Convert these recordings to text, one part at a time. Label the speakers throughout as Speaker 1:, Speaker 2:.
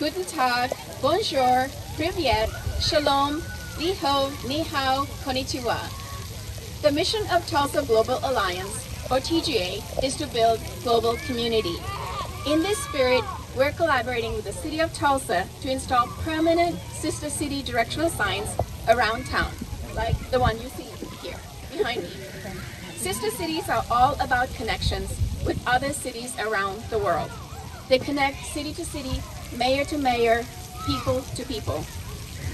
Speaker 1: Guten Tag, Bonjour, Privyet, Shalom, Ni Ho, Ni Hao, Konnichiwa. The mission of Tulsa Global Alliance, or TGA, is to build global community. In this spirit, we're collaborating with the City of Tulsa to install permanent sister city directional signs around town, like the one you see here behind me. Sister cities are all about connections with other cities around the world. They connect city to city, mayor to mayor, people to people.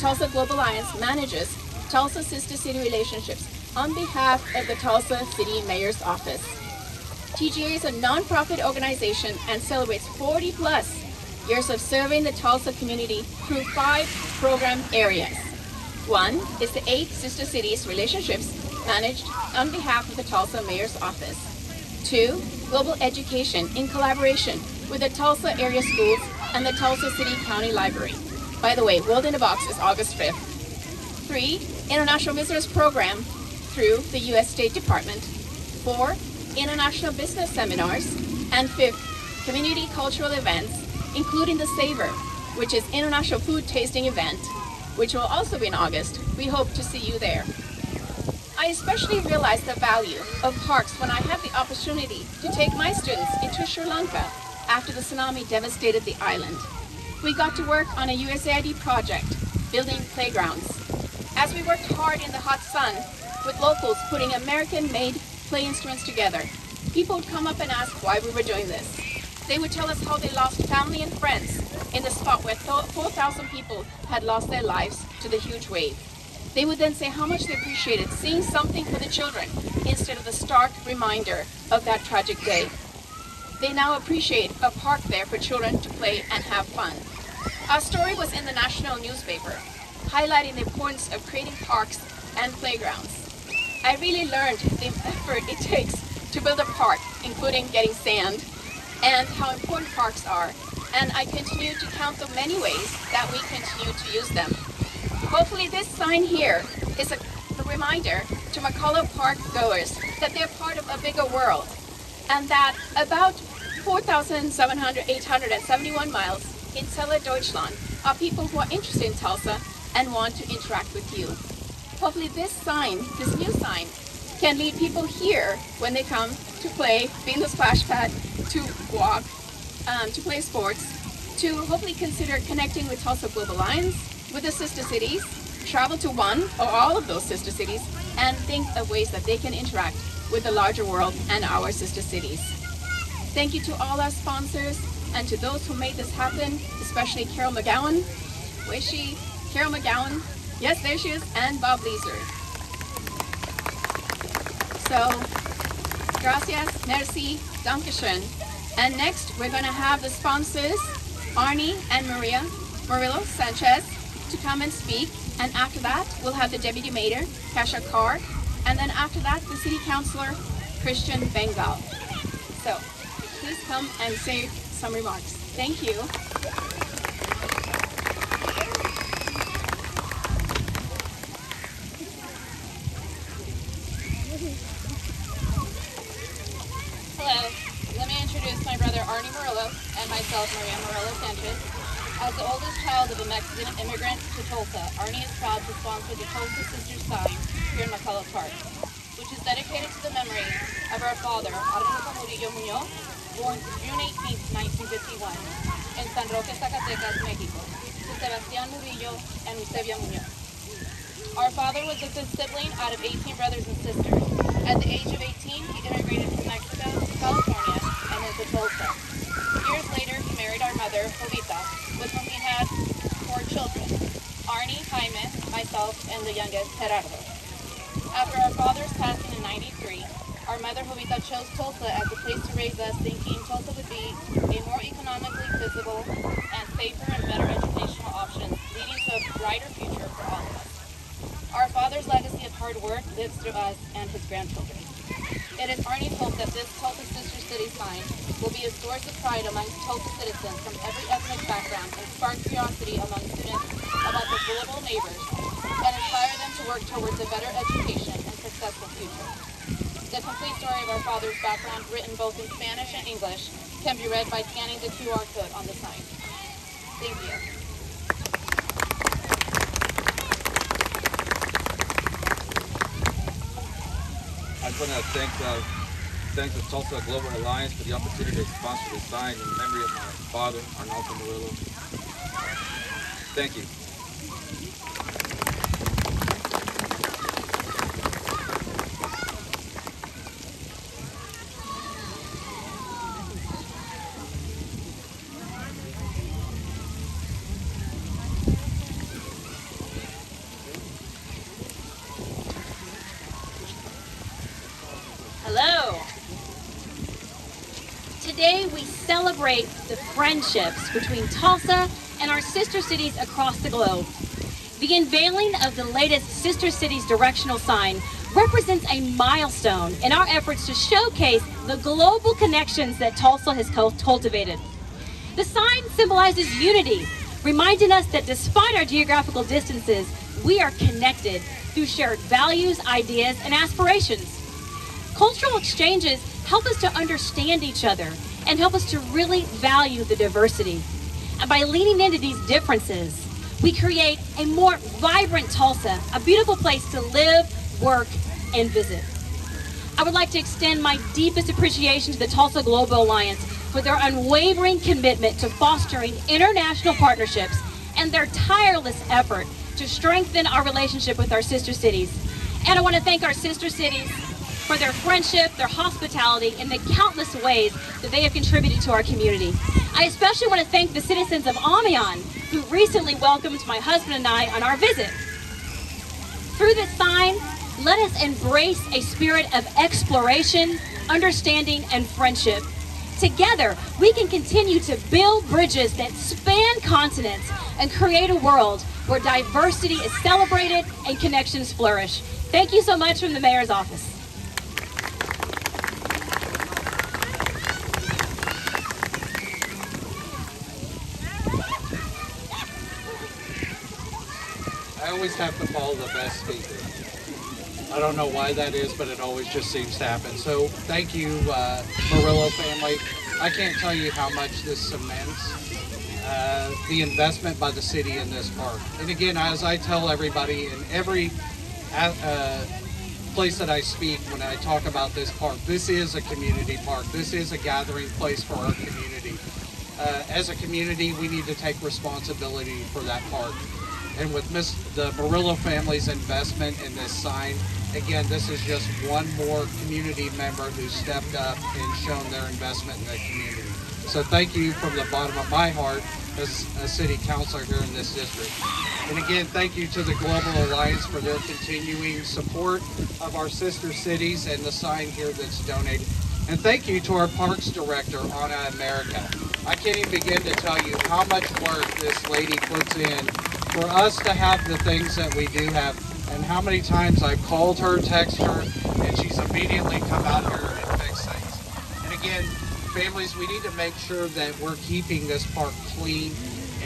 Speaker 1: Tulsa Global Alliance manages Tulsa Sister City relationships on behalf of the Tulsa City Mayor's Office. TGA is a nonprofit organization and celebrates 40 plus years of serving the Tulsa community through 5 program areas. One is the 8 Sister Cities relationships managed on behalf of the Tulsa Mayor's Office. 2, global education in collaboration with the Tulsa area schools and the Tulsa City County Library. By the way, World in a Box is August 5th. 3, international visitors program through the U.S. State Department. 4, international business seminars. And 5th, community cultural events, including the Savor, which is international food tasting event, which will also be in August. We hope to see you there. I especially realized the value of parks when I had the opportunity to take my students into Sri Lanka after the tsunami devastated the island. We got to work on a USAID project, building playgrounds. As we worked hard in the hot sun, with locals putting American-made play instruments together, people would come up and ask why we were doing this. They would tell us how they lost family and friends in the spot where 4,000 people had lost their lives to the huge wave. They would then say how much they appreciated seeing something for the children instead of the stark reminder of that tragic day. They now appreciate a park there for children to play and have fun. Our story was in the national newspaper, highlighting the importance of creating parks and playgrounds. I really learned the effort it takes to build a park, including getting sand, and how important parks are. And I continue to count the many ways that we continue to use them. Hopefully this sign here is a reminder to McCullough Park goers that they're part of a bigger world, and that about 4,871 miles in Celle Deutschland are people who are interested in Tulsa and want to interact with you. Hopefully this sign, this new sign, can lead people here when they come to play, be in the splash pad, to walk, to play sports, to hopefully consider connecting with Tulsa Global Alliance, with the sister cities, travel to one or all of those sister cities, and think of ways that they can interact with the larger world and our sister cities. Thank you to all our sponsors and to those who made this happen, especially Carol McGowan. Where is she? Carol McGowan. Yes, there she is, and Bob Leeser. So, gracias, merci, dankeschön. And next, we're going to have the sponsors, Arnie and Murillo Sanchez, to come and speak. And after that, we'll have the Deputy Mayor, Kasha Carr, and then after that, the City Councilor, Christian Bengal. So, please come and say some remarks. Thank you.
Speaker 2: Hello, let me introduce my brother Arnie Murillo and myself, Maria Murillo Sanchez. As the oldest child of a Mexican immigrant to Tulsa, Arnie is proud to sponsor the Tulsa Sisters sign here in McCullough Park, which is dedicated to the memory of our father, Arnulfo Murillo Muñoz, born June 18, 1951, in San Roque, Zacatecas, Mexico, to Sebastián Murillo and Eusebia Muñoz. Our father was the fifth sibling out of 18 brothers and sisters. At the age of 18, he immigrated from Mexico to California and then to Tulsa. Years later, he married our mother, Jovita, with whom he had 4 children, Arnie, Jaime, myself, and the youngest, Gerardo. After our father's passing in '93, our mother, Jovita, chose Tulsa as the place to raise us, thinking Tulsa would be a more economically feasible and safer and better educational option, leading to a brighter future for all of us. Our father's legacy of hard work lives through us and his grandchildren. It is Arnie's hope that this Tulsa Sister City sign will be a source of pride amongst Tulsa citizens from every ethnic background and spark curiosity among students about their global neighbors and inspire them to work towards a better education and successful future. The complete story of our father's background, written both in Spanish and English, can be read by scanning the QR code on the sign. Thank you.
Speaker 3: I just want to thank the Tulsa Global Alliance for the opportunity to sponsor this sign in memory of my father, Arnolfo Murillo. Thank you.
Speaker 4: Hello. Today we celebrate the friendships between Tulsa and our sister cities across the globe. The unveiling of the latest Sister Cities directional sign represents a milestone in our efforts to showcase the global connections that Tulsa has cultivated. The sign symbolizes unity, reminding us that despite our geographical distances, we are connected through shared values, ideas, and aspirations. Cultural exchanges help us to understand each other and help us to really value the diversity. And by leaning into these differences, we create a more vibrant Tulsa, a beautiful place to live, work, and visit. I would like to extend my deepest appreciation to the Tulsa Global Alliance for their unwavering commitment to fostering international partnerships and their tireless effort to strengthen our relationship with our sister cities. And I want to thank our sister cities for their friendship, their hospitality, and the countless ways that they have contributed to our community. I especially want to thank the citizens of Amiens, who recently welcomed my husband and I on our visit. Through this sign, let us embrace a spirit of exploration, understanding, and friendship. Together, we can continue to build bridges that span continents and create a world where diversity is celebrated and connections flourish. Thank you so much from the Mayor's Office.
Speaker 5: I always have to follow the best speaker. I don't know why that is, but it always just seems to happen. So thank you, Murillo family. I can't tell you how much this cements the investment by the city in this park. And again, as I tell everybody in every place that I speak when I talk about this park, this is a community park. This is a gathering place for our community. As a community, we need to take responsibility for that park. And with the Murillo family's investment in this sign, again, this is just one more community member who stepped up and shown their investment in the community. So thank you from the bottom of my heart as a city councilor here in this district. And again, thank you to the Global Alliance for their continuing support of our sister cities and the sign here that's donated. And thank you to our Parks Director, Anna America. I can't even begin to tell you how much work this lady puts in for us to have the things that we do have, and how many times I've called her, texted her, and she's immediately come out here and fixed things. And again, families, we need to make sure that we're keeping this park clean.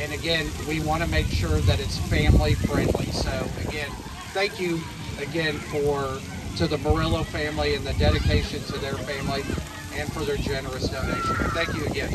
Speaker 5: And again, we want to make sure that it's family friendly. So again, thank you again to the Murillo family and the dedication to their family and for their generous donation. Thank you again.